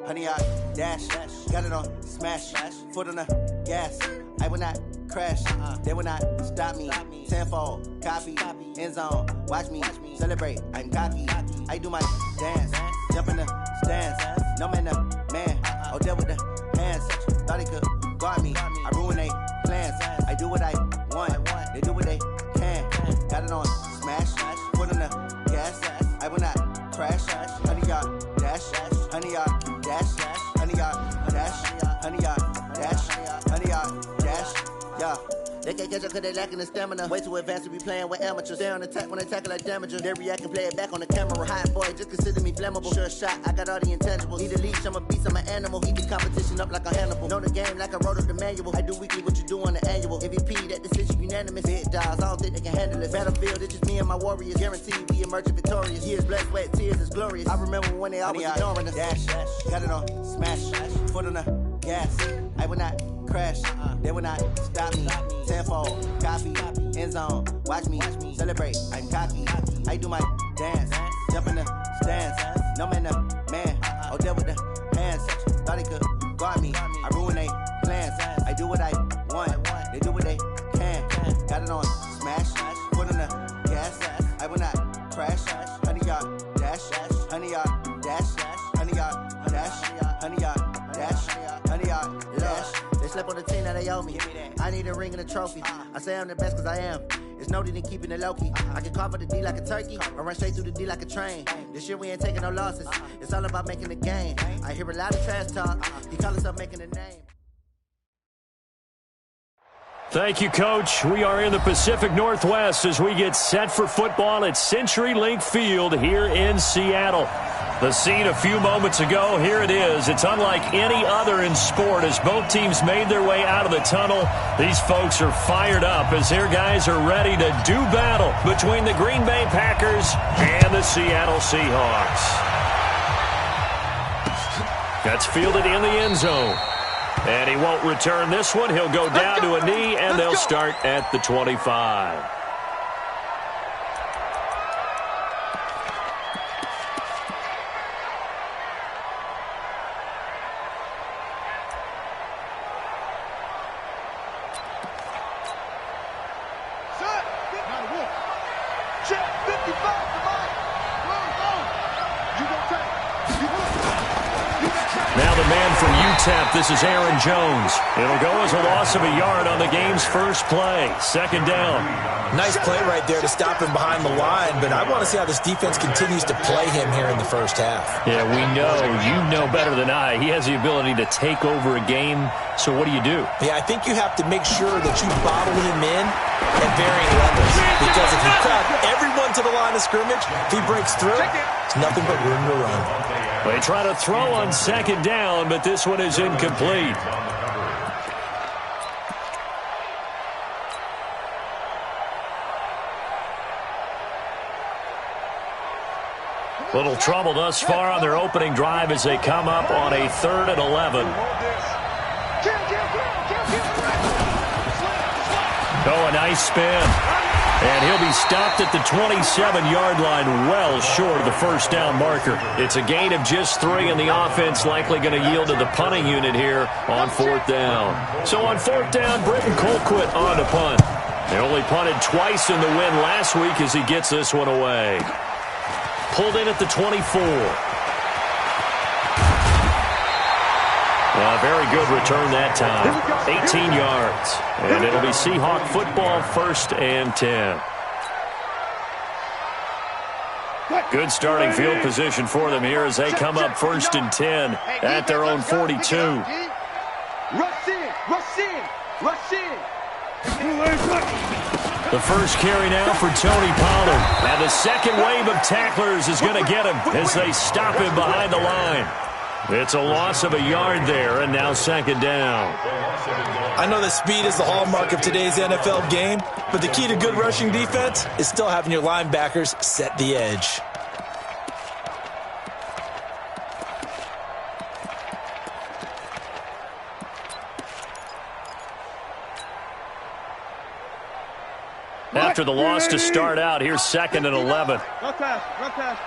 Honey, I dash, got it on smash, foot on the gas. I will not crash, they will not stop me. Tenfold, copy, end zone, watch me celebrate. I'm cocky, I do my dance, jump in the stands. No man, man, oh, there with the hands. Thought he could guard me, I ruin they plans. I do what I want, they do what they can. Got it on smash, foot on the gas. I will not crash, honey, y'all dash, honey, y'all dash, honey, y'all dash, honey, y'all dash, honey, y'all dash, yeah. They can't catch up cause they lacking the stamina. Way too advanced to be playing with amateurs. Stay on attack when they tackle like damager. They react and play it back on the camera. Hot boy, just consider me flammable. Sure shot, I got all the intangibles. Need a leash, I'm a beast, I'm an animal. Eat the competition up like a Hannibal. Know the game like I wrote up the manual. I do weekly what you do on the annual. MVP, that decision unanimous. Big dogs, I don't think they can handle it. Battlefield, it's just me and my warriors. Guaranteed we emerge victorious. Years, blood, sweat, tears, is glorious. I remember when they always ignoring us. Dash, got it on smash, foot on the gas. I will not crash, they will not stop me. Tenfold, copy, end zone, watch me celebrate. I'm cocky, I do my dance, jump in the stands. No man, man, oh, there with the hands. Thought he could guard me, I ruin they plans. I do what I want, they do what they can. Got it on smash, foot on the gas. I will not crash, honey, y'all dash, honey, y'all dash, honey, y'all dash, honey, y'all dash, honey, y'all dash. They slept on the team that they owe me. I need a ring and a trophy. I say I'm the best cause I am. It's no need in keeping it low-key. I can carve up the D like a turkey or run straight through the D like a train. This year we ain't taking no losses. It's all about making the game. I hear a lot of trash talk. He call himself making a name. Thank you, Coach. We are in the Pacific Northwest as we get set for football at CenturyLink Field here in Seattle. The scene a few moments ago, here it is. It's unlike any other in sport as both teams made their way out of the tunnel. These folks are fired up as their guys are ready to do battle between the Green Bay Packers and the Seattle Seahawks. That's fielded in the end zone. And he won't return this one. He'll go down to a knee, and they'll start at the 25. This is Aaron Jones. It'll go as a loss of a yard on the game's first play. Second down. Nice play right there to stop him behind the line, but I want to see how this defense continues to play him here in the first half. Yeah, we know. You know better than I. He has the ability to take over a game, so what do you do? Yeah, I think you have to make sure that you bottle him in at varying levels, because if you crowd everyone to the line of scrimmage, if he breaks through, it's nothing but room to run. They try to throw on second down, but this one is incomplete. Little trouble thus far on their opening drive as they come up on a 3rd and 11. Oh, a nice spin. And he'll be stopped at the 27-yard line, well short of the first down marker. It's a gain of just 3, and the offense likely going to yield to the punting unit here on 4th down. So on 4th down, Britton Colquitt on to punt. They only punted twice in the win last week as he gets this one away. Pulled in at the 24. Very good return that time. 18 yards. And it'll be Seahawk football, 1st and 10. Good starting field position for them here as they come up 1st and 10 at their own 42. Rush in, rush in, rush in. The first carry now for Tony Pollard. And the second wave of tacklers is going to get him as they stop him behind the line. It's a loss of a yard there, and now 2nd down. I know that speed is the hallmark of today's NFL game, but the key to good rushing defense is still having your linebackers set the edge. After the loss to start out, here's 2nd and 11. Run pass, run pass.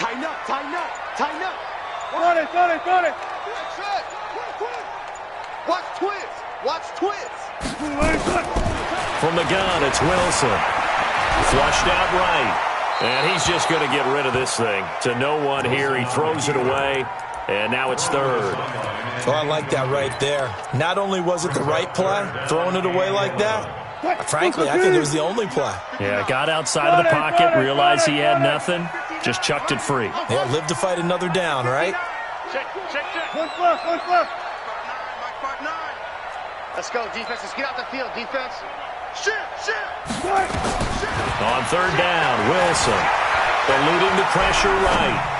Tighten up, tighten up, tighten up. Got it. That's it. Quick. Watch twist. Watch twist. From the gun, it's Wilson. Flushed out right. And he's just going to get rid of this thing. To no one here. He throws it away. And now it's third. Oh, I like that right there. Not only was it the right play, throwing it away like that, frankly, I think it was the only play. Yeah, got outside of the pocket, realized he had nothing, just chucked it free. Yeah, live to fight another down, right? Check. One plus. Let's go, defense. Let's get out the field, defense. Shit. On third down, Wilson eluding the pressure right.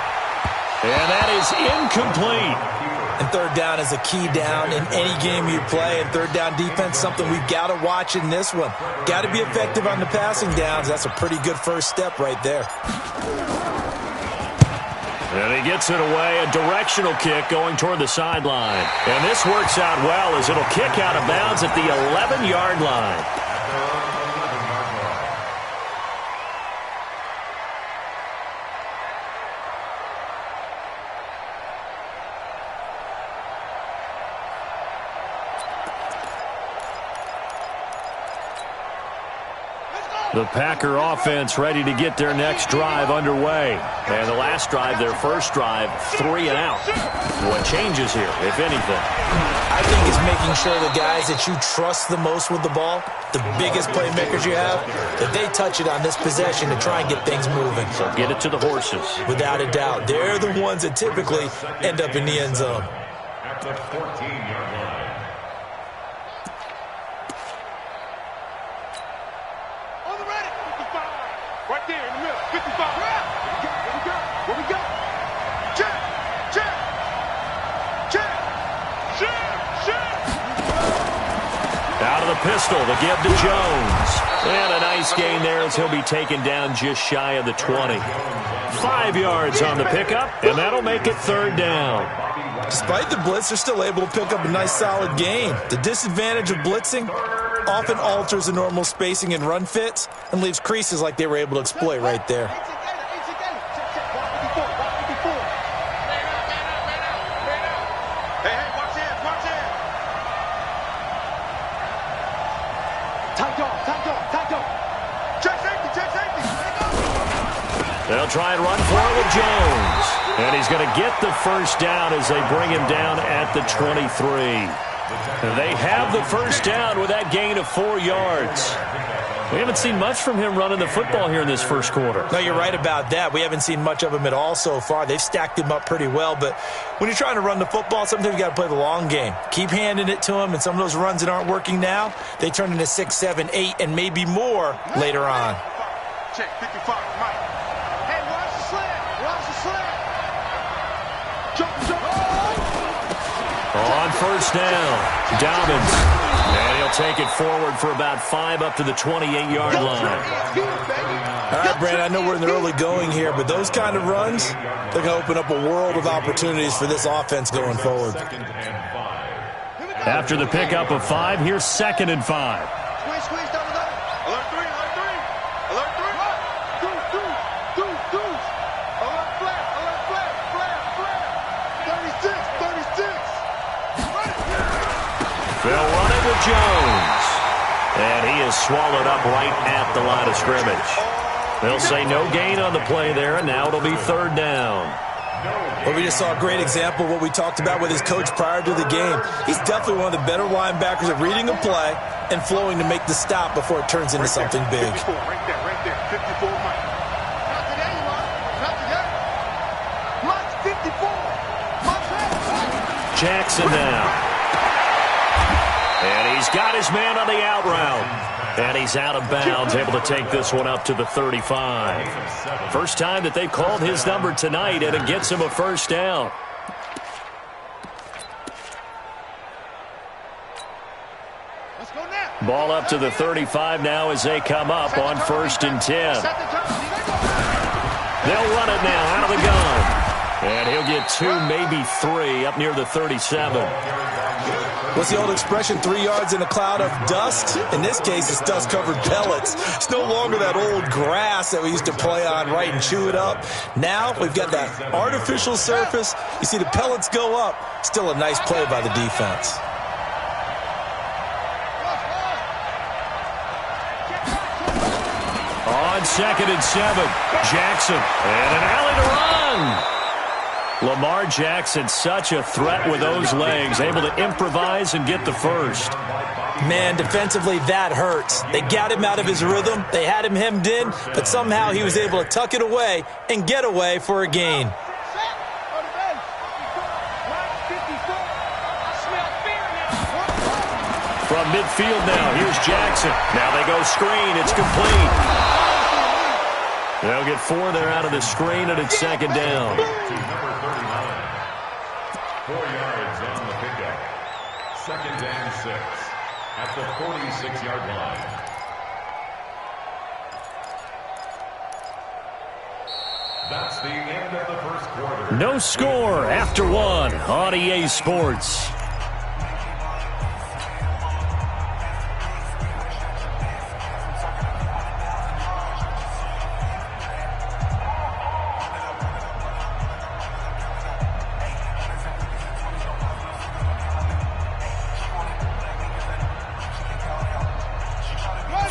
And that is incomplete. And third down is a key down in any game you play. And third down defense, something we've got to watch in this one. Got to be effective on the passing downs. That's a pretty good first step right there. And he gets it away, a directional kick going toward the sideline. And this works out well as it'll kick out of bounds at the 11-yard line. The Packer offense ready to get their next drive underway. And the last drive, their first drive, 3 and out. What changes here, if anything? I think it's making sure the guys that you trust the most with the ball, the biggest playmakers you have, that they touch it on this possession to try and get things moving. So get it to the horses. Without a doubt. They're the ones that typically end up in the end zone. At the 14-yard line. Right there in the middle. 55. Where we go? Check. Out of the pistol to give to Jones. And a nice gain there as he'll be taken down just shy of the 20. 5 yards on the pickup, and that'll make it third down. Despite the blitz, they're still able to pick up a nice solid gain. The disadvantage of blitzing often alters the normal spacing and run fits and leaves creases like they were able to exploit right there. Hey, watch in. Tight dog. Check safety. They'll try and run for it with Jones. And he's going to get the first down as they bring him down at the 23. They have the first down with that gain of 4 yards. We haven't seen much from him running the football here in this first quarter. No, you're right about that. We haven't seen much of him at all so far. They've stacked him up pretty well, but when you're trying to run the football, sometimes you got to play the long game. Keep handing it to him, and some of those runs that aren't working now, they turn into 6, 7, 8, and maybe more later on. Check 55, Mike. Hey, watch the slant. Jump. On first down, Dobbins. And he'll take it forward for about 5 up to the 28-yard line. All right, Brandon, I know we're in the early going here, but those kind of runs, they're going to open up a world of opportunities for this offense going forward. After the pickup of 5, here's 2nd and 5. Squeeze down the line. Alert 3. Deuce. Alert flat. 36. They'll run it with Jones. And he is swallowed up right at the line of scrimmage. They'll say no gain on the play there, and now it'll be third down. Well, we just saw a great example of what we talked about with his coach prior to the game. He's definitely one of the better linebackers at reading a play and flowing to make the stop before it turns into something big. 54, right there. 54, Mike. Not today, Not today. Mike's 54. Jackson now. And he's got his man on the out route. And he's out of bounds, able to take this one up to the 35. First time that they've called his number tonight, and it gets him a first down. Let's go now. Ball up to the 35 now as they come up on 1st and 10. They'll run it now out of the gun. And he'll get 2, maybe 3, up near the 37. What's the old expression, 3 yards in a cloud of dust? In this case, it's dust-covered pellets. It's no longer that old grass that we used to play on, right, and chew it up. Now we've got that artificial surface. You see the pellets go up. Still a nice play by the defense. On 2nd and 7, Jackson, and an alley to run. Lamar Jackson, such a threat with those legs, able to improvise and get the first. Man, defensively, that hurts. They got him out of his rhythm. They had him hemmed in, but somehow he was able to tuck it away and get away for a gain. From midfield now, here's Jackson. Now they go screen. It's complete. They'll get 4 there out of the screen, and it's 2nd down. 4 yards on the pickup. 2nd and 6 at the 46-yard line. That's the end of the first quarter. No score after 1 on EA Sports.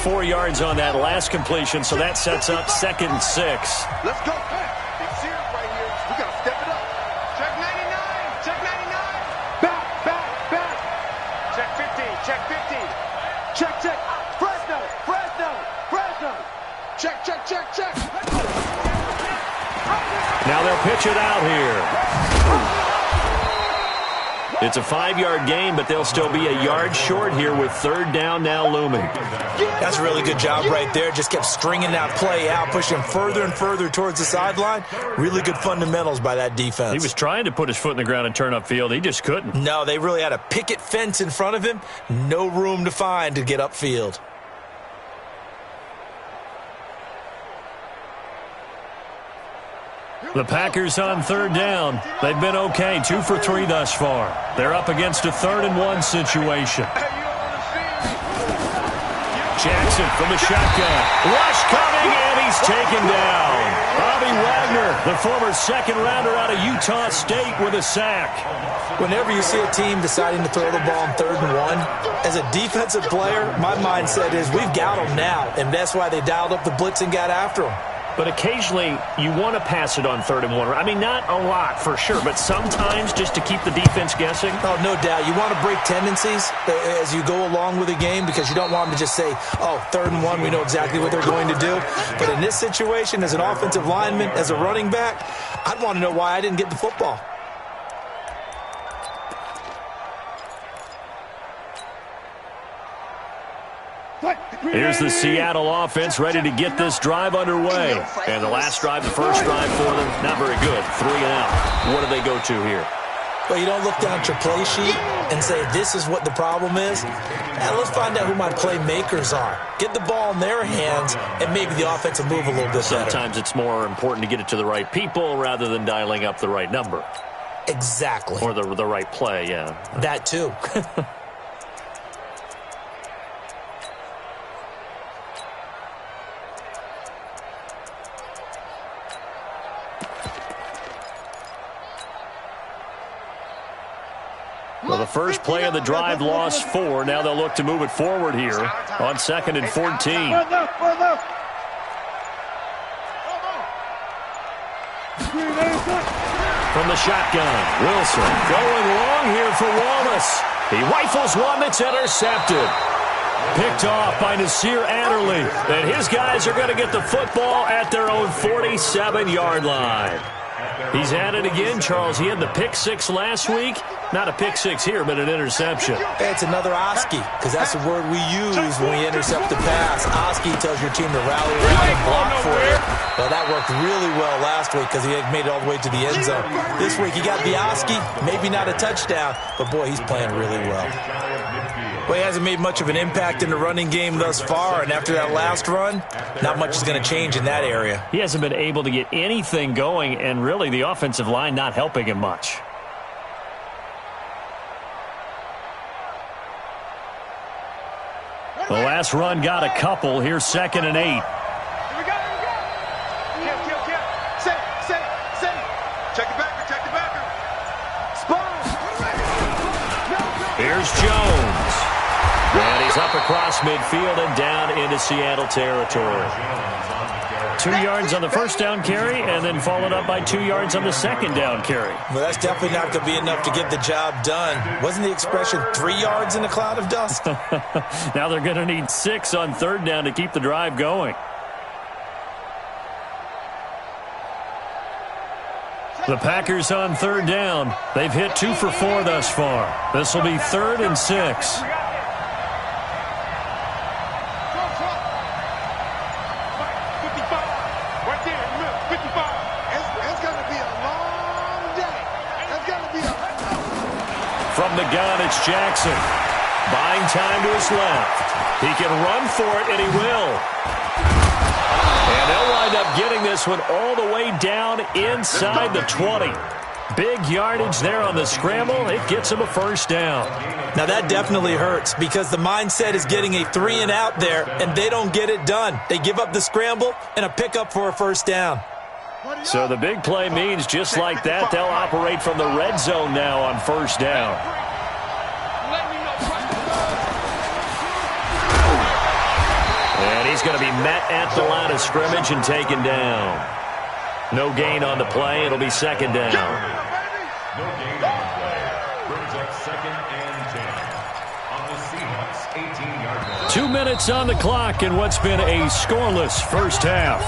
Four yards on that last completion, so that sets up 2nd and 6. Let's go. Big series right here. We got to step it up. Check 99. Check 99. Back. Check 15. Check 15. Check. Fresno. Check. Now they'll pitch it out here. It's a 5-yard gain, but they'll still be a yard short here with 3rd down now looming. That's a really good job right there. Just kept stringing that play out, pushing further and further towards the sideline. Really good fundamentals by that defense. He was trying to put his foot in the ground and turn upfield. He just couldn't. No, they really had a picket fence in front of him. No room to find to get upfield. The Packers on 3rd down. They've been okay, 2 for 3 thus far. They're up against a 3rd and 1 situation. Jackson from the shotgun. Rush coming, and he's taken down. Bobby Wagner, the former 2nd-rounder out of Utah State, with a sack. Whenever you see a team deciding to throw the ball on 3rd and 1, as a defensive player, my mindset is we've got them now, and that's why they dialed up the blitz and got after them. But occasionally, you want to pass it on 3rd and 1. I mean, not a lot for sure, but sometimes just to keep the defense guessing. Oh, no doubt. You want to break tendencies as you go along with a game because you don't want them to just say, oh, 3rd and 1, we know exactly what they're going to do. But in this situation, as an offensive lineman, as a running back, I'd want to know why I didn't get the football. Here's the Seattle offense ready to get this drive underway. And the last drive, the first drive for them, not very good. 3 and out. What do they go to here? Well, you don't look down at your play sheet and say, this is what the problem is. Now, let's find out who my playmakers are. Get the ball in their hands and maybe the offense will move a little bit better. Sometimes it's more important to get it to the right people rather than dialing up the right number. Exactly. Or the right play, yeah. That too. Well, the first play of the drive lost 4. Now they'll look to move it forward here on 2nd and 14. From the shotgun, Wilson going long here for Wallace. He rifles one that's intercepted. Picked off by Nasir Adderley. And his guys are going to get the football at their own 47-yard line. He's had it again, Charles. He had the pick 6 last week. Not a pick 6 here, but an interception. It's another Oski, because that's the word we use when we intercept the pass. Oski tells your team to rally around and block for you. Well, that worked really well last week because he made it all the way to the end zone. This week, he got the Oski, maybe not a touchdown, but, boy, he's playing really well. Well, he hasn't made much of an impact in the running game thus far, and after that last run, not much is going to change in that area. He hasn't been able to get anything going, and really the offensive line not helping him much. The last run got a couple. Here's 2nd and 8. Here we go. Kill. Set. Check the backer. Spawn. Here's Jones. And he's up across midfield and down into Seattle territory. 2 yards on the first down carry, and then followed up by 2 yards on the second down carry. Well, that's definitely not going to be enough to get the job done. Wasn't the expression 3 yards in a cloud of dust? Now they're going to need 6 on 3rd down to keep the drive going. The Packers on 3rd down. They've hit 2 for 4 thus far. This will be 3rd and 6. From the gun, it's Jackson. Buying time to his left. He can run for it, and he will. And they'll wind up getting this one all the way down inside the 20. Big yardage there on the scramble. It gets him a first down. Now, that definitely hurts because the mindset is getting a 3 and out there, and they don't get it done. They give up the scramble and a pickup for a first down. So the big play means just like that, they'll operate from the red zone now on first down. And he's going to be met at the line of scrimmage and taken down. No gain on the play. It'll be 2nd down. No gain on the play. Brings up 2nd and 10 on the Seahawks 18-yard line. 2 minutes on the clock in what's been a scoreless first half.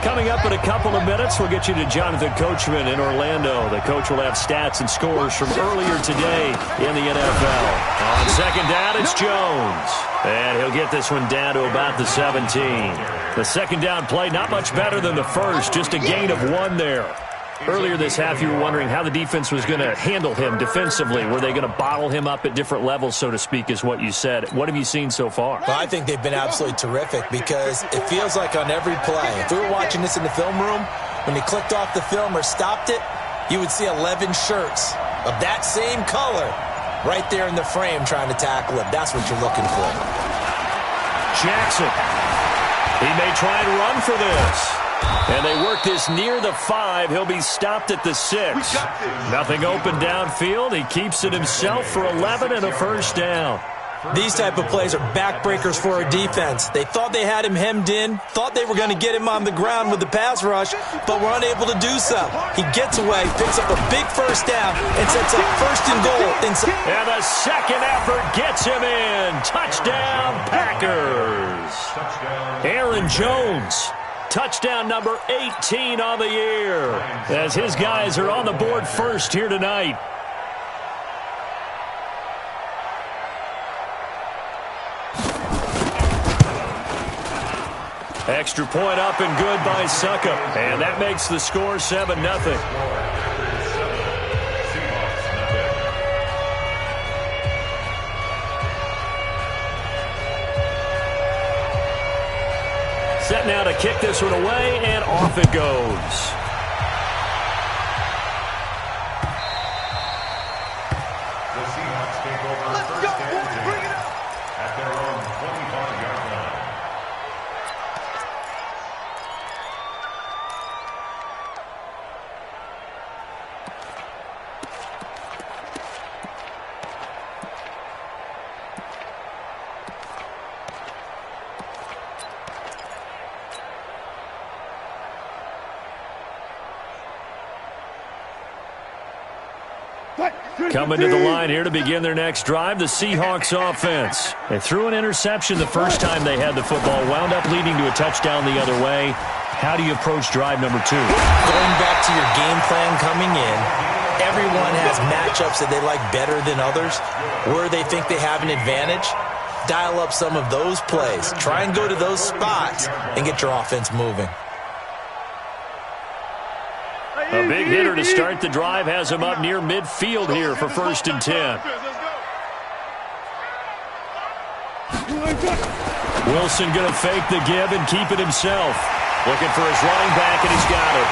Coming up in a couple of minutes, we'll get you to Jonathan Coachman in Orlando. The coach will have stats and scores from earlier today in the NFL. On 2nd down, it's Jones. And he'll get this one down to about the 17. The 2nd down play, not much better than the first, just a gain of 1 there. Earlier this half, you were wondering how the defense was going to handle him defensively. Were they going to bottle him up at different levels, so to speak, is what you said. What have you seen so far? Well, I think they've been absolutely terrific because it feels like on every play, if we were watching this in the film room, when he clicked off the film or stopped it, you would see 11 shirts of that same color right there in the frame trying to tackle him. That's what you're looking for. Jackson. He may try and run for this. And they work this near the 5. He'll be stopped at the 6. Nothing open downfield. He keeps it himself for 11 and a first down. These type of plays are backbreakers for a defense. They thought they had him hemmed in, thought they were going to get him on the ground with the pass rush, but were unable to do so. He gets away, picks up a big first down, and sets up 1st and goal. And the second effort gets him in. Touchdown, Packers. Aaron Jones. Touchdown number 18 on the year as his guys are on the board first here tonight. Extra point up and good by Suckup. And that makes the score 7-0. Set now to kick this one away, and off it goes. The Seahawks take over first and 10 at their own 25-yard line. Coming to the line here to begin their next drive, the Seahawks offense. They threw an interception the first time they had the football, wound up leading to a touchdown the other way. How do you approach drive number 2? Going back to your game plan coming in, everyone has matchups that they like better than others, where they think they have an advantage. Dial up some of those plays. Try and go to those spots and get your offense moving. A big hitter to start the drive has him up near midfield here for 1st and 10. Wilson going to fake the give and keep it himself. Looking for his running back, and he's got it.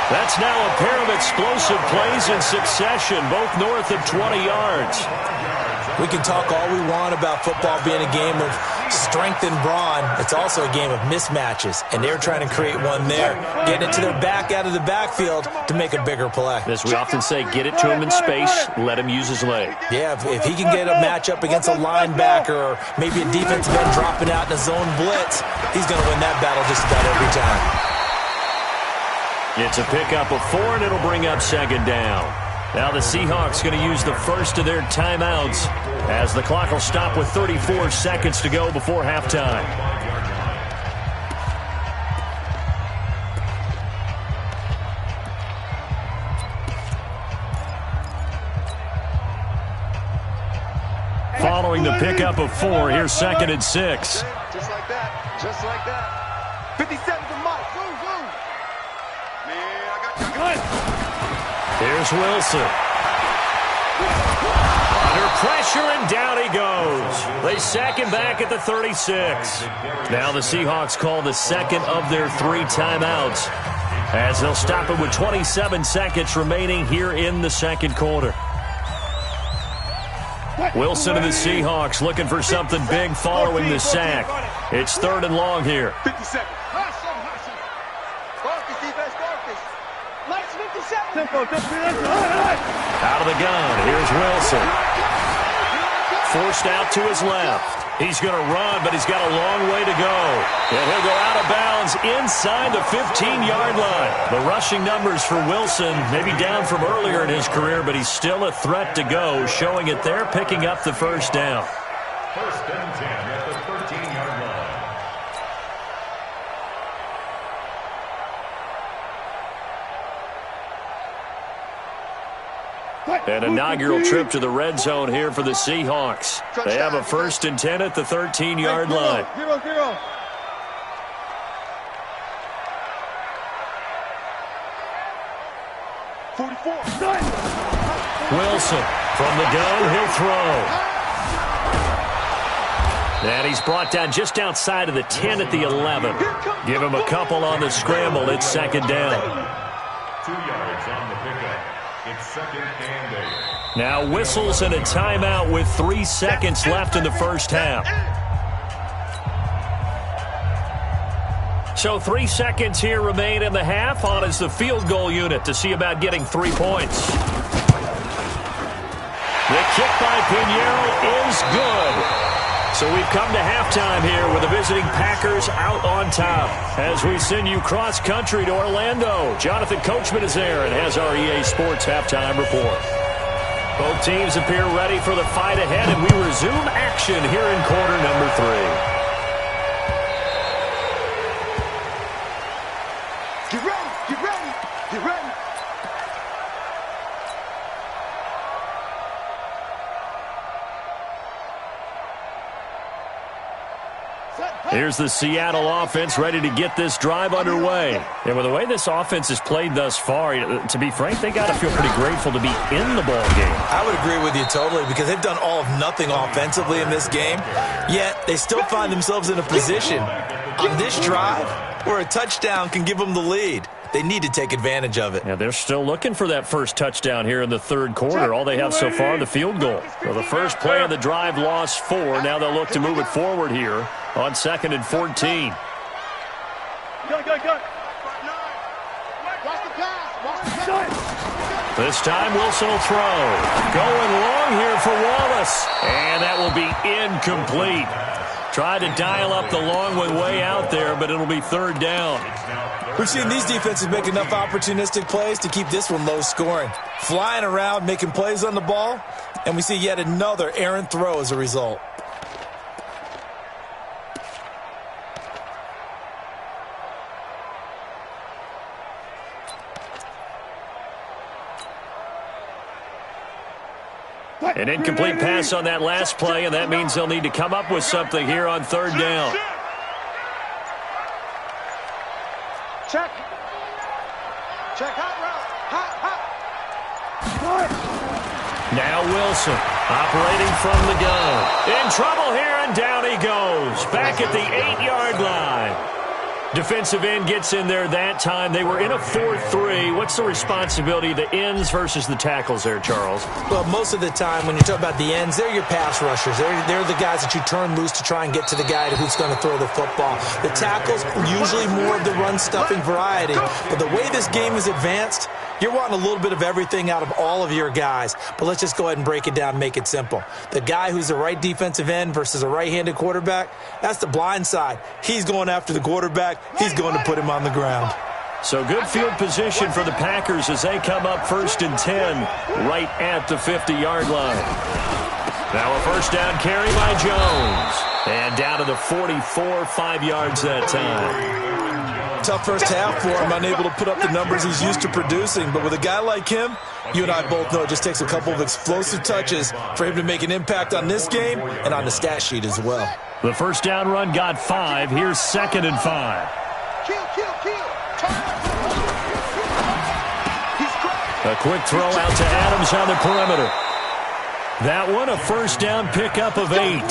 That's now a pair of explosive plays in succession, both north of 20 yards. We can talk all we want about football being a game of strength and brawn. It's also a game of mismatches, and they're trying to create one there, getting it to their back out of the backfield to make a bigger play. As we often say, get it to him in space, let him use his leg. Yeah, if he can get a matchup against a linebacker or maybe a defensive end dropping out in a zone blitz, he's going to win that battle just about every time. It's a pickup of 4, and it'll bring up second down. Now the Seahawks going to use the first of their timeouts as the clock will stop with 34 seconds to go before halftime. Following the pickup of 4, here's 2nd and 6. Just like that. Just like that. 50 seconds of Mike. Zoom, zoom. Man, I got you. Here's Wilson. Under pressure, and down he goes. They sack him back at the 36. Now the Seahawks call the second of their 3 timeouts as they'll stop it with 27 seconds remaining here in the second quarter. Wilson and the Seahawks looking for something big following the sack. It's 3rd and long here. 50 seconds. Focus, defense, focus. Mike's 50 seconds. Out of the gun, here's Wilson. Forced out to his left. He's going to run, but he's got a long way to go. And he'll go out of bounds inside the 15-yard line. The rushing numbers for Wilson maybe down from earlier in his career, but he's still a threat to go, showing it there, picking up the first down. 1st and 10 at the 13-yard line. An inaugural trip to the red zone here for the Seahawks. They have a 1st and 10 at the 13-yard line. 0-0. Wilson from the gun, he'll throw. And he's brought down just outside of the 10 at the 11. Give him a couple on the scramble. It's 2nd down. 2 yards on the pickup. It's 2nd and 8. Now whistles and a timeout with 3 seconds left in the first half. So 3 seconds here remain in the half. On is the field goal unit to see about getting 3 points. The kick by Pinheiro is good. So we've come to halftime here with the visiting Packers out on top. As we send you cross-country to Orlando, Jonathan Coachman is there and has our EA Sports halftime report. Both teams appear ready for the fight ahead, and we resume action here in quarter number 3. Get ready, get ready, get ready. Here's the Seattle offense ready to get this drive underway. And with the way this offense has played thus far, to be frank, they got to feel pretty grateful to be in the ball game. I would agree with you totally because they've done all of nothing offensively in this game, yet they still find themselves in a position on this drive where a touchdown can give them the lead. They need to take advantage of it. Yeah, they're still looking for that first touchdown here in the 3rd quarter. All they have so far, the field goal. So the first play of the drive lost 4. Now they'll look to move it forward here on 2nd and 14. This time Wilson will throw. Going long here for Wallace. And that will be incomplete. Tried to dial up the long one way out there, but it'll be 3rd down. We've seen these defenses make enough opportunistic plays to keep this one low scoring. Flying around, making plays on the ball, and we see yet another errant throw as a result. An incomplete pass on that last play, and that means they'll need to come up with something here on 3rd down. Check. Check, hot route. Hot. Now Wilson operating from the gun. In trouble here, and down he goes. Back at the 8-yard line. Defensive end gets in there that time. They were in a 4-3. What's the responsibility of the ends versus the tackles there, Charles? Well, most of the time when you talk about the ends, they're your pass rushers. They're the guys that you turn loose to try and get to the guy who's going to throw the football. The tackles, usually more of the run-stuffing variety. But the way this game is advanced, you're wanting a little bit of everything out of all of your guys. But let's just go ahead and break it down and make it simple. The guy who's the right defensive end versus a right-handed quarterback, that's the blind side. He's going after the quarterback. He's going to put him on the ground. So good field position for the Packers as they come up 1st and 10 right at the 50-yard line. Now a first down carry by Jones. And down to the 44, 5 yards that time. Tough first half for him, unable to put up the numbers he's used to producing. But with a guy like him, you and I both know it just takes a couple of explosive touches for him to make an impact on this game and on the stat sheet as well. The first down run got 5. Here's 2nd and 5. A quick throw out to Adams on the perimeter. That one, a first down pickup of 8.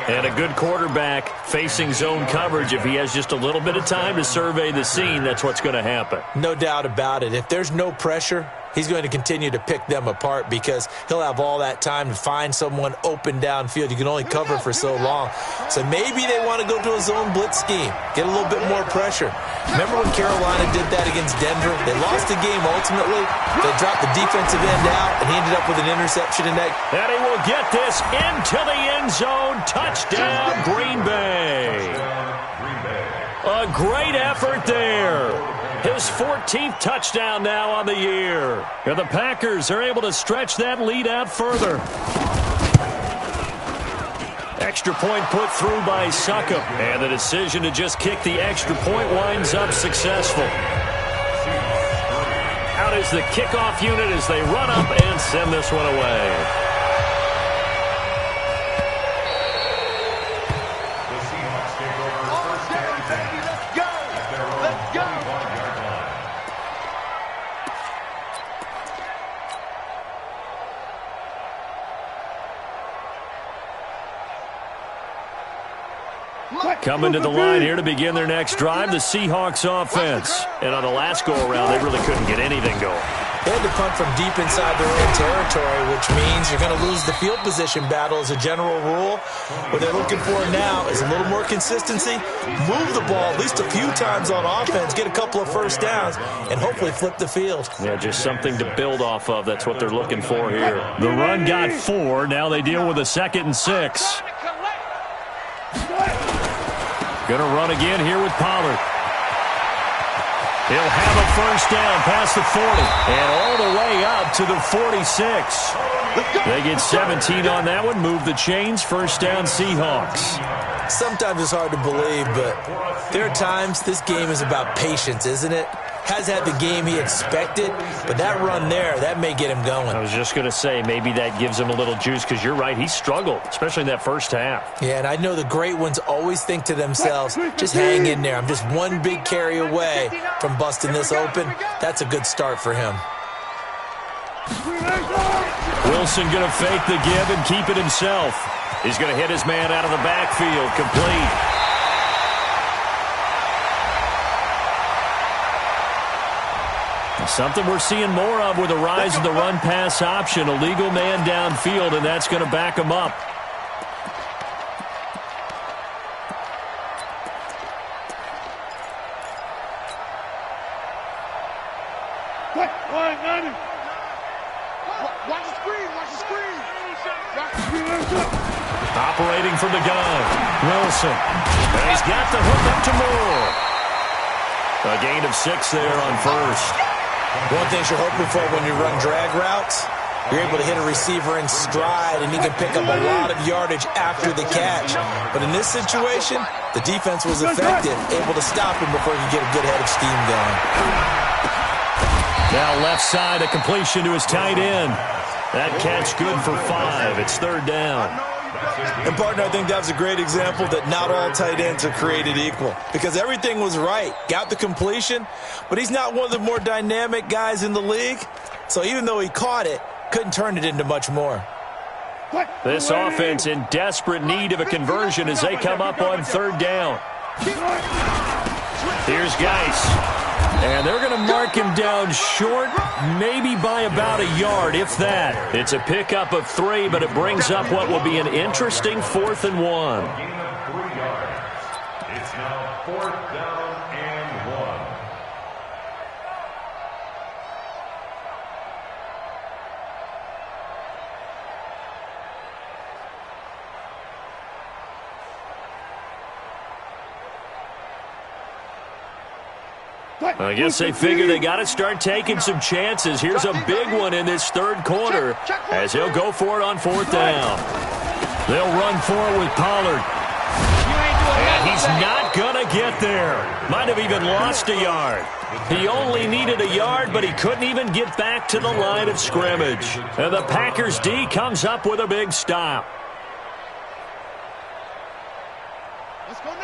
And a good quarterback facing zone coverage. If he has just a little bit of time to survey the scene, that's what's going to happen. No doubt about it. If there's no pressure, he's going to continue to pick them apart because he'll have all that time to find someone open downfield. You can only cover for so long. So maybe they want to go to a zone blitz scheme, get a little bit more pressure. Remember when Carolina did that against Denver? They lost the game ultimately. They dropped the defensive end out, and he ended up with an interception in that. And he will get this into the end zone. Touchdown, Green Bay. A great effort there. His 14th touchdown now on the year. And the Packers are able to stretch that lead out further. Extra point put through by Succop. And the decision to just kick the extra point winds up successful. Out is the kickoff unit as they run up and send this one away. Coming to the line here to begin their next drive, the Seahawks offense. And on the last go-around, they really couldn't get anything going. They had to punt from deep inside their own territory, which means you're going to lose the field position battle as a general rule. What they're looking for now is a little more consistency, move the ball at least a few times on offense, get a couple of first downs, and hopefully flip the field. Yeah, just something to build off of. That's what they're looking for here. The run got 4. Now they deal with a 2nd and 6. Going to run again here with Pollard. He'll have a first down past the 40 and all the way up to the 46. They get 17 on that one, move the chains, first down Seahawks. Sometimes it's hard to believe, but there are times this game is about patience, isn't it? Has had the game he expected, but that run there, that may get him going. I was just going to say, maybe that gives him a little juice because you're right, he struggled, especially in that first half. Yeah, and I know the great ones always think to themselves, just hang in there. I'm just one big carry away from busting this open. That's a good start for him. Wilson going to fake the give and keep it himself. He's going to hit his man out of the backfield, complete. Something we're seeing more of with the rise of the run-pass option. A legal man downfield, and that's going to back him up. Watch the screen, watch the screen. Operating from the gun, Wilson. And he's got the hook up to Moore. A gain of 6 there on first. One thing you're hoping for when you run drag routes, you're able to hit a receiver in stride, and he can pick up a lot of yardage after the catch. But in this situation, the defense was effective, able to stop him before he could get a good head of steam going. Now left side, a completion to his tight end. That catch good for 5. It's 3rd down. And, partner, I think that was a great example that not all tight ends are created equal because everything was right. Got the completion, but he's not one of the more dynamic guys in the league. So even though he caught it, couldn't turn it into much more. This offense in desperate need of a conversion as they come up on 3rd down. Here's Geis. And they're going to mark him down short, maybe by about a yard, if that. It's a pickup of 3, but it brings up what will be an interesting 4th and 1. Gain of 3 yards. It's now 4th down and 1. I guess they figure they got to start taking some chances. Here's a big one in this 3rd quarter as he'll go for it on 4th down. They'll run for it with Pollard. And he's not going to get there. Might have even lost a yard. He only needed a yard, but he couldn't even get back to the line of scrimmage. And the Packers D comes up with a big stop.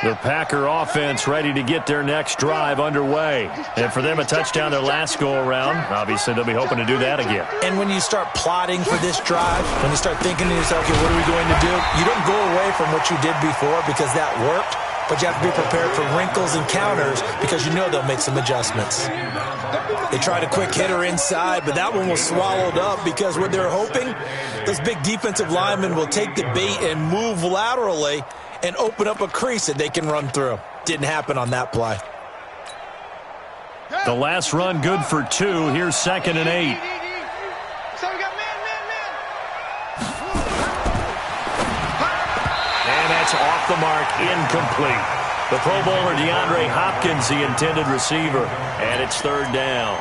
The Packer offense ready to get their next drive underway. And for them, a touchdown their last go-around. Obviously, they'll be hoping to do that again. And when you start plotting for this drive, when you start thinking to yourself, okay, what are we going to do? You don't go away from what you did before because that worked, but you have to be prepared for wrinkles and counters because you know they'll make some adjustments. They tried a quick hitter inside, but that one was swallowed up because what they're hoping, those big defensive linemen will take the bait and move laterally and open up a crease that they can run through. Didn't happen on that play. The last run good for 2. Here's 2nd and 8. So we got man. And that's off the mark, incomplete. The Pro Bowler DeAndre Hopkins, the intended receiver, and it's 3rd down.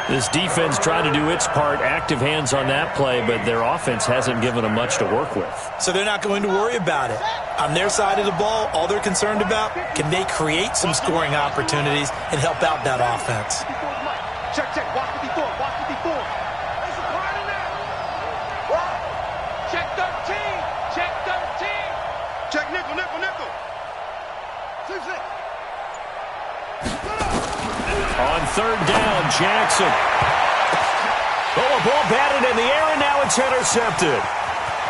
This defense tried to do its part, active hands on that play, but their offense hasn't given them much to work with. So they're not going to worry about it. On their side of the ball, all they're concerned about, can they create some scoring opportunities and help out that offense? Check, watch 54, watch 54. There's a part in there. Check 13, check 13. Check nickel. 6. On 3rd down, Jackson. Oh, a ball batted in the air, and now it's intercepted.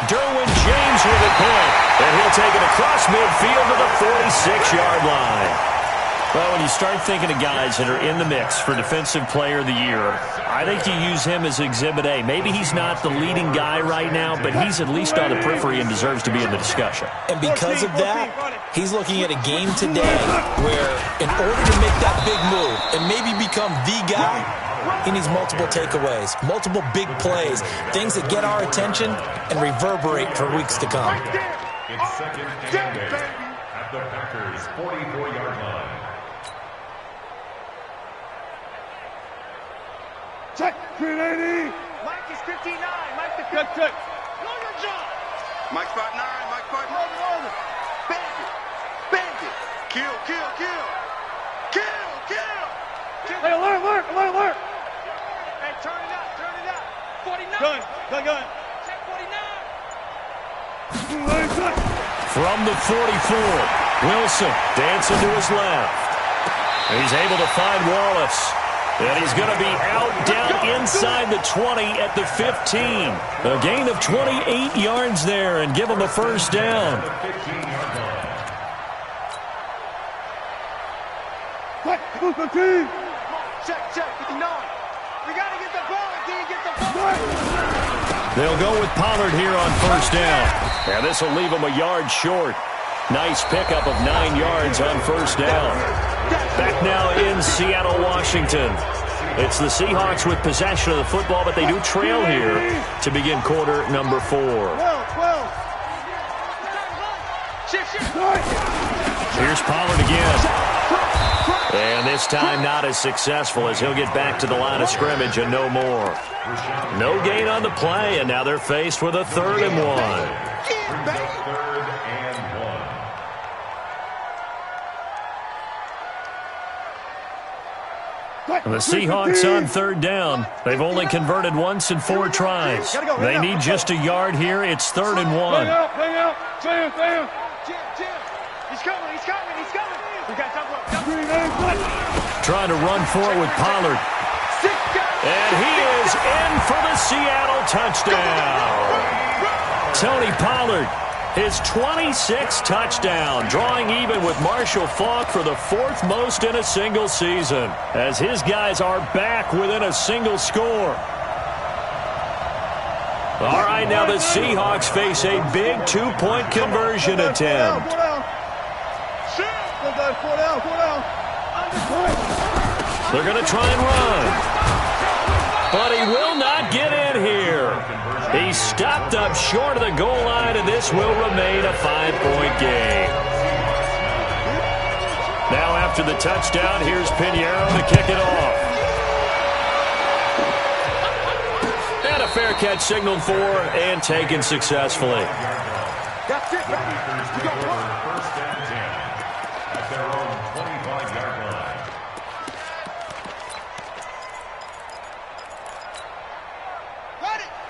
Derwin James with a pick, and he'll take it across midfield to the 46-yard line. Well, when you start thinking of guys that are in the mix for Defensive Player of the Year, I think you use him as Exhibit A. Maybe he's not the leading guy right now, but he's at least on the periphery and deserves to be in the discussion. And because of that, he's looking at a game today where in order to make that big move and maybe become the guy, he needs multiple takeaways, multiple big plays, things that get our attention and reverberate for weeks to come. It's 2nd and 8 at the Packers' 44-yard line. Check 380. Mike is 59. Mike the check. Longer John. Mike spot 9. Mike spot 9. Bandit. Kill. Hey, alert. Hey, turn it up. 49. Gun. Check 49. From the 44, Wilson dancing to his left. He's able to find Wallace. And he's going to be out down inside the 20 at the 15. A gain of 28 yards there and give him the 1st down. Check, 59. We got to get the ball. Get the ball. They'll go with Pollard here on 1st down. And this will leave him a yard short. Nice pickup of 9 yards on 1st down. Back now in Seattle, Washington. It's the Seahawks with possession of the football, but they do trail here to begin quarter number 4. Here's Pollard again. And this time not as successful as he'll get back to the line of scrimmage and no more. No gain on the play, and now they're faced with a 3rd and 1. The Seahawks on 3rd down. They've only converted once in 4 tries. They need just a yard here. It's 3rd and 1. Hang out. Jim. He's coming. We got Trying to run for it with Pollard. And he is in for the Seattle touchdown. Tony Pollard his 26th touchdown, drawing even with Marshall Faulk for the 4th most in a single season, as his guys are back within a single score. All right, now the Seahawks face a big 2-point conversion attempt. They're going to try and run. But he will not get in here. He stopped up short of the goal line, and this will remain a 5-point game. Now after the touchdown, here's Pinheiro to kick it off. And a fair catch signaled for and taken successfully. That's it, baby. We got First and 10 at their own 25-yard line.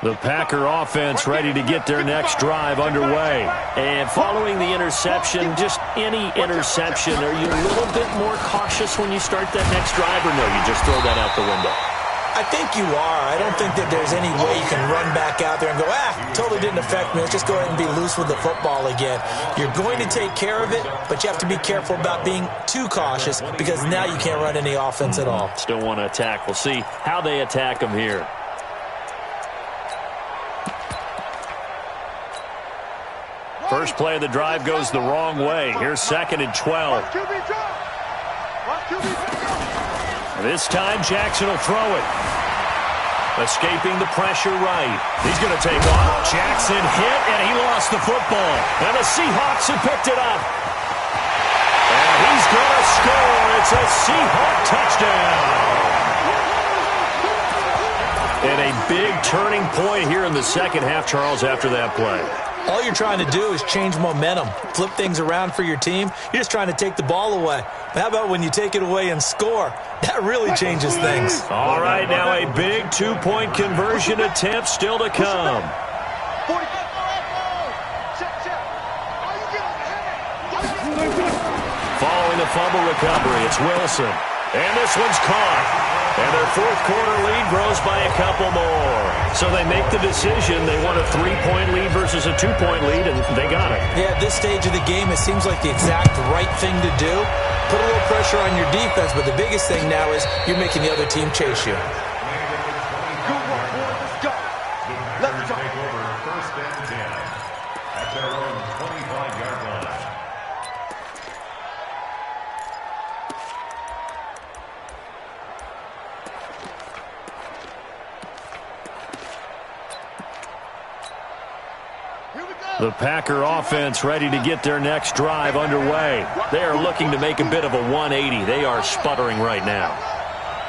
The Packer offense ready to get their next drive underway. And following the interception, just any interception, are you a little bit more cautious when you start that next drive, or no, you just throw that out the window? I think you are. I don't think that there's any way you can run back out there and go, totally didn't affect me. Let's just go ahead and be loose with the football again. You're going to take care of it, but you have to be careful about being too cautious because now you can't run any offense at all. Still want to attack. We'll see how they attack them here. First play of the drive goes the wrong way. Here's 2nd and 12. This time, Jackson will throw it. Escaping the pressure right. He's going to take off. Jackson hit, and he lost the football. And the Seahawks have picked it up. And he's going to score. It's a Seahawk touchdown. And a big turning point here in the second half, Charles, after that play. All you're trying to do is change momentum, flip things around for your team. You're just trying to take the ball away. But how about when you take it away and score? That really changes things. All right, now a big 2-point conversion attempt still to come. Following the fumble recovery, it's Wilson. And this one's caught. And their 4th quarter lead grows by a couple more. So they make the decision. They want a 3-point lead versus a 2-point lead, and they got it. Yeah, at this stage of the game, it seems like the exact right thing to do. Put a little pressure on your defense, but the biggest thing now is you're making the other team chase you. Good work, boys. Let's go. Let's go. Take over 1st and 10 at their own 25-yard line. The Packer offense ready to get their next drive underway. They are looking to make a bit of a 180. They are sputtering right now.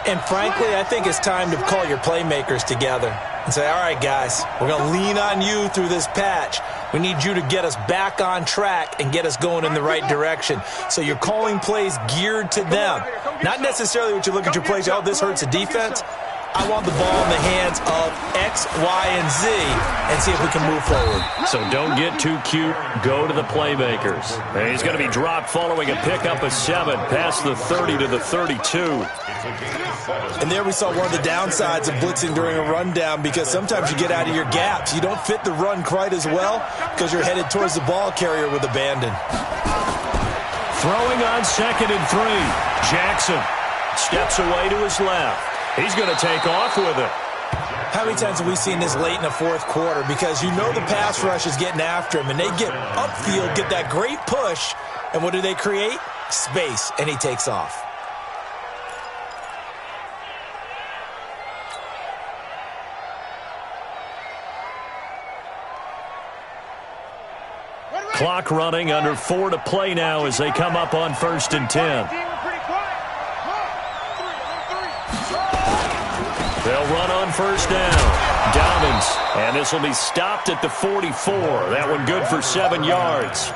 And frankly, I think it's time to call your playmakers together and say, all right, guys, we're going to lean on you through this patch. We need you to get us back on track and get us going in the right direction. So you're calling plays geared to them. Not necessarily what you look at your plays, oh, this hurts the defense. I want the ball in the hands of X, Y, and Z and see if we can move forward. So don't get too cute. Go to the playmakers. And he's going to be dropped following a pickup of 7 past the 30 to the 32. And there we saw one of the downsides of blitzing during a rundown because sometimes you get out of your gaps. You don't fit the run quite as well because you're headed towards the ball carrier with abandon. Throwing on 2nd and 3. Jackson steps away to his left. He's going to take off with it. How many times have we seen this late in the 4th quarter? Because you know the pass rush is getting after him, and they get upfield, get that great push, and what do they create? Space, and he takes off. Clock running, under 4 to play now as they come up on 1st and 10. They'll run on 1st down. Dobbins, and this will be stopped at the 44. That one good for 7 yards.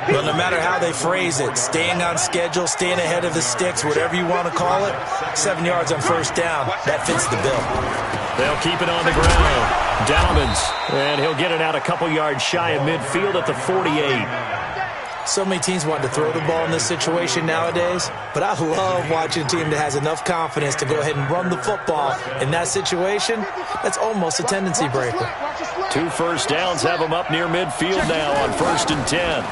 Well, no matter how they phrase it, staying on schedule, staying ahead of the sticks, whatever you want to call it, 7 yards on 1st down, that fits the bill. They'll keep it on the ground. Dobbins, and he'll get it out a couple yards shy of midfield at the 48. So many teams want to throw the ball in this situation nowadays, but I love watching a team that has enough confidence to go ahead and run the football. In that situation, that's almost a tendency breaker. 2 first downs have them up near midfield now on 1st and 10.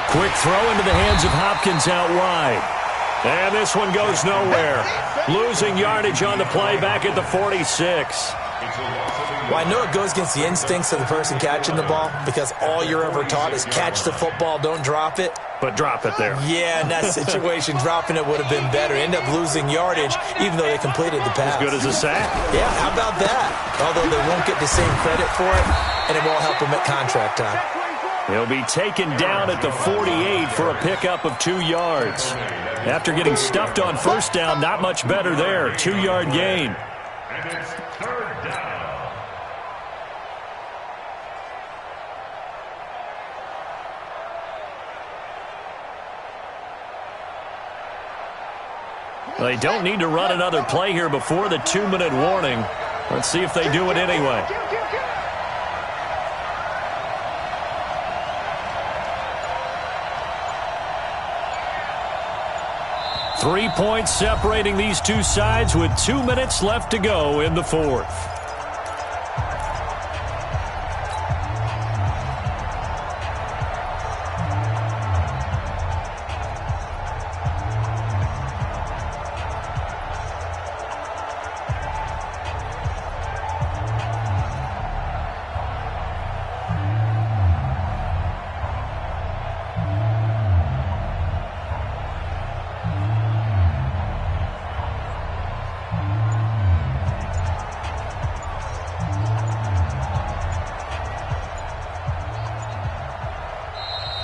Quick throw into the hands of Hopkins out wide. And this one goes nowhere. Losing yardage on the play back at the 46. Well, I know it goes against the instincts of the person catching the ball because all you're ever taught is catch the football, don't drop it. But drop it there. Yeah, in that situation, dropping it would have been better. End up losing yardage, even though they completed the pass. As good as a sack. Yeah, how about that? Although they won't get the same credit for it, and it won't help them at contract time. He'll be taken down at the 48 for a pickup of 2 yards. After getting stuffed on first down, not much better there. 2-yard gain. And it's 3rd down. They don't need to run another play here before the 2-minute warning. Let's see if they do it anyway. 3 points separating these two sides with 2 minutes left to go in the 4th.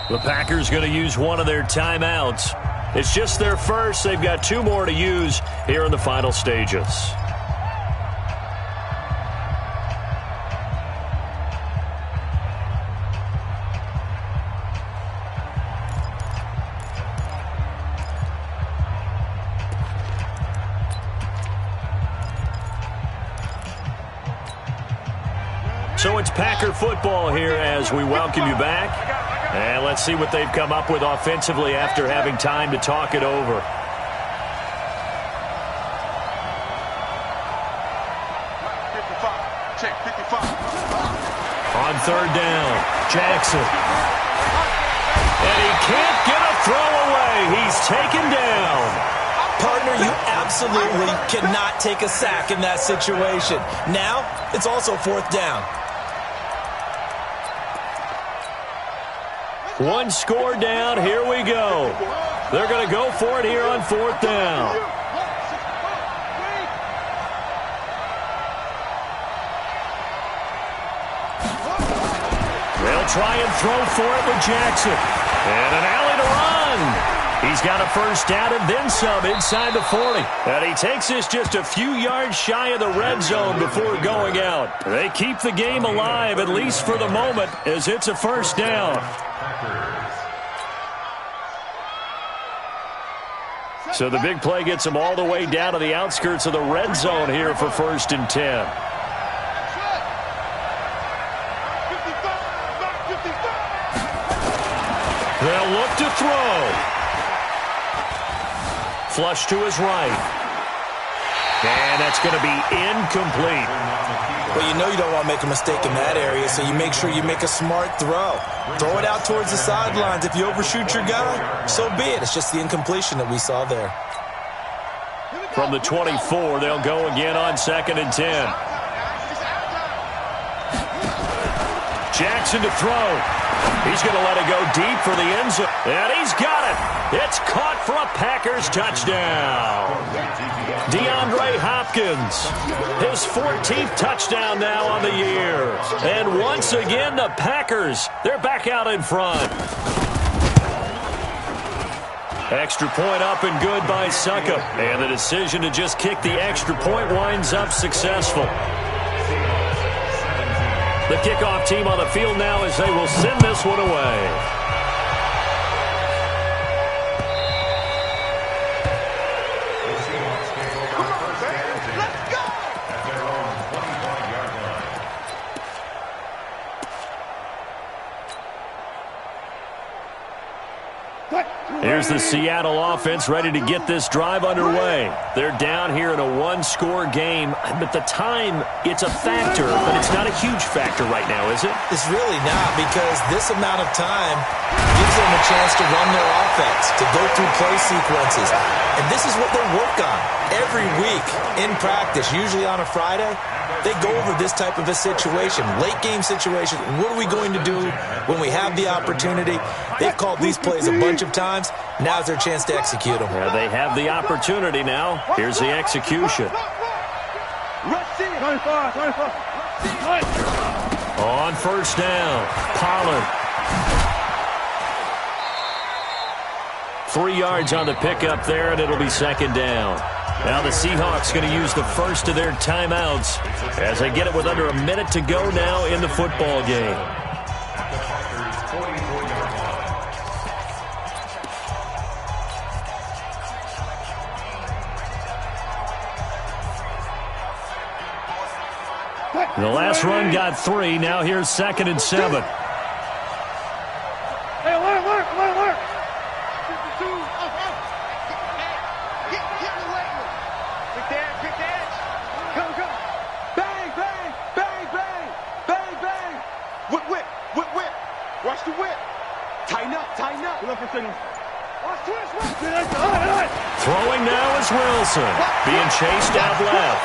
The Packers going to use one of their timeouts. It's just their first. They've got 2 more to use here in the final stages. So it's Packer football here as we welcome you back. And let's see what they've come up with offensively after having time to talk it over. Check 55. On 3rd down, Jackson. And he can't get a throw away. He's taken down. Partner, you absolutely cannot take a sack in that situation. Now, it's also 4th down. 1 score down. Here we go. They're going to go for it here on 4th down. They'll try and throw for it with Jackson. And an alley to run. He's got a first down and then some inside the 40. And he takes this just a few yards shy of the red zone before going out. They keep the game alive, at least for the moment, as it's a first down. So the big play gets them all the way down to the outskirts of the red zone here for 1st and 10. They'll look to throw. Flush to his right. And that's going to be incomplete. Well, you know you don't want to make a mistake in that area, so you make sure you make a smart throw. Throw it out towards the sidelines. If you overshoot your guy, so be it. It's just the incompletion that we saw there. From the 24, they'll go again on 2nd and 10. Jackson to throw. He's going to let it go deep for the end zone. And he's got it. It's caught for a Packers touchdown. DeAndre Hopkins, his 14th touchdown now on the year. And once again, the Packers, they're back out in front. Extra point up and good by Suckup. And the decision to just kick the extra point winds up successful. The kickoff team on the field now as they will send this one away. here's the Seattle offense ready to get this drive underway. They're down here in a one-score game. But the time, it's a factor, but it's not a huge factor right now, is it? It's really not, because this amount of time gives them a chance to run their offense, to go through play sequences. And this is what they work on every week in practice, usually on a Friday. They go over this type of a situation, late-game situation. What are we going to do when we have the opportunity? They've called these plays a bunch of times. Now's their chance to execute them. Yeah, they have the opportunity now. Here's the execution. On first down, Pollard. 3 yards on the pickup there, and it'll be second down. Now the Seahawks going to use the first of their timeouts as they get it with under a minute to go now in the football game. The last run got 3. Now here's 2nd and 7. Hey, alert. Quick dance. Come. Bang. Whip. Watch the whip. Tighten up. Look for signal. Watch twist. Throwing now is Wilson. Being chased out left.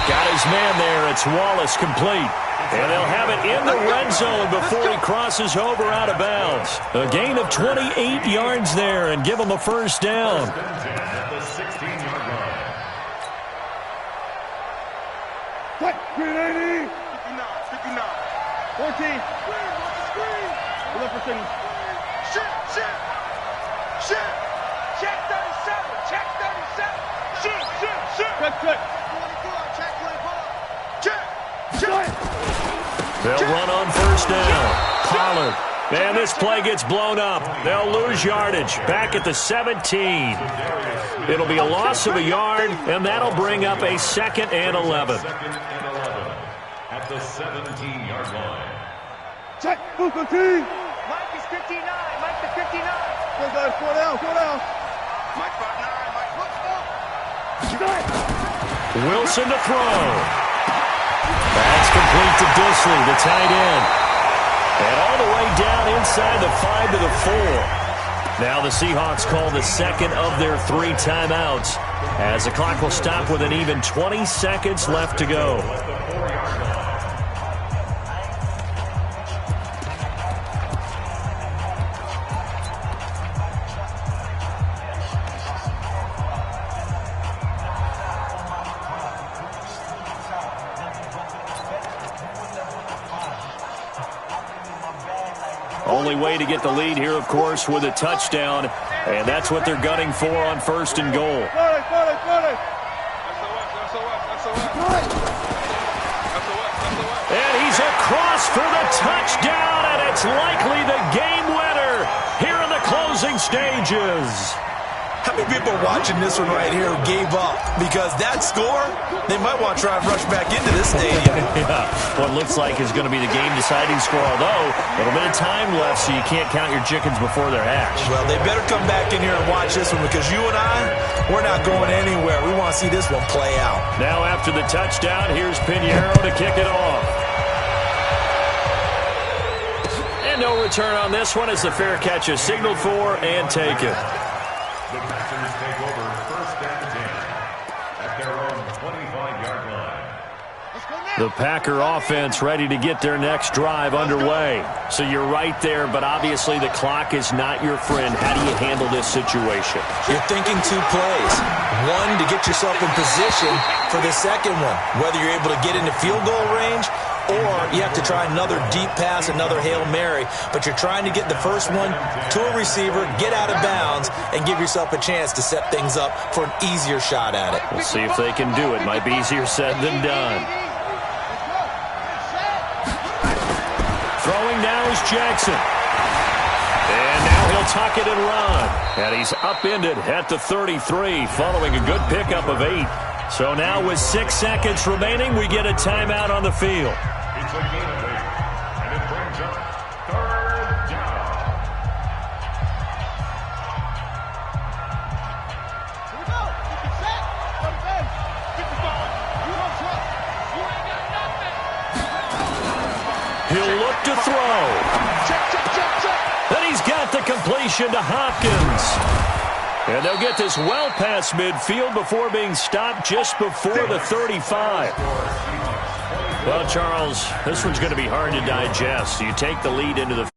Got his man there. It's Wallace complete. And they'll have it in the red zone before he crosses over out of bounds. A gain of 28 yards there and give him a first down. At the 16-yard line. What? 380. 59. 14. Look for signal. Shit. Check 37. Check. They'll run on first down. Pollard. And this play gets blown up. They'll lose yardage. Back at the 17. It'll be a loss of a yard, and that'll bring up a 2nd and 11. At the 17-yard line. Check. Mike is 59. Mike the 59. Go down. Mike 59. Mike, let's go. Wilson to throw. That's complete to Disley, the tight end. And all the way down inside the 5 to the 4. Now the Seahawks call the second of their 3 timeouts as the clock will stop with an even 20 seconds left to go. Only way to get the lead here, of course, with a touchdown, and that's what they're gunning for on first and goal. And he's across for the touchdown, and it's likely the game winner here in the closing stages. How many people are watching this one right here who gave up? Because that score, they might want to try and rush back into this stadium. Yeah, what looks like is going to be the game-deciding score, although a little bit of time left, so you can't count your chickens before they're hatched. Well, they better come back in here and watch this one, because you and I, we're not going anywhere. We want to see this one play out. Now after the touchdown, here's Pinheiro to kick it off. And no return on this one as the fair catch is signaled for and taken. The Packers take over first and 10 at their own 25-yard line. The Packer offense ready to get their next drive underway. So you're right there, but obviously the clock is not your friend. How do you handle this situation? You're thinking 2 plays. One, to get yourself in position for the second one, whether you're able to get into field goal range or you have to try another deep pass, another Hail Mary, but you're trying to get the first one to a receiver, get out of bounds, and give yourself a chance to set things up for an easier shot at it. We'll see if they can do it. Might be easier said than done. Throwing now is Jackson. And now he'll tuck it and run. And he's upended at the 33 following a good pickup of 8. So now with 6 seconds remaining, we get a timeout on the field. It's a game over, and it brings up third down. completion to Hopkins. And they'll get this well past midfield before being stopped just before the 35. Well, Charles, this one's going to be hard to digest. You take the lead into the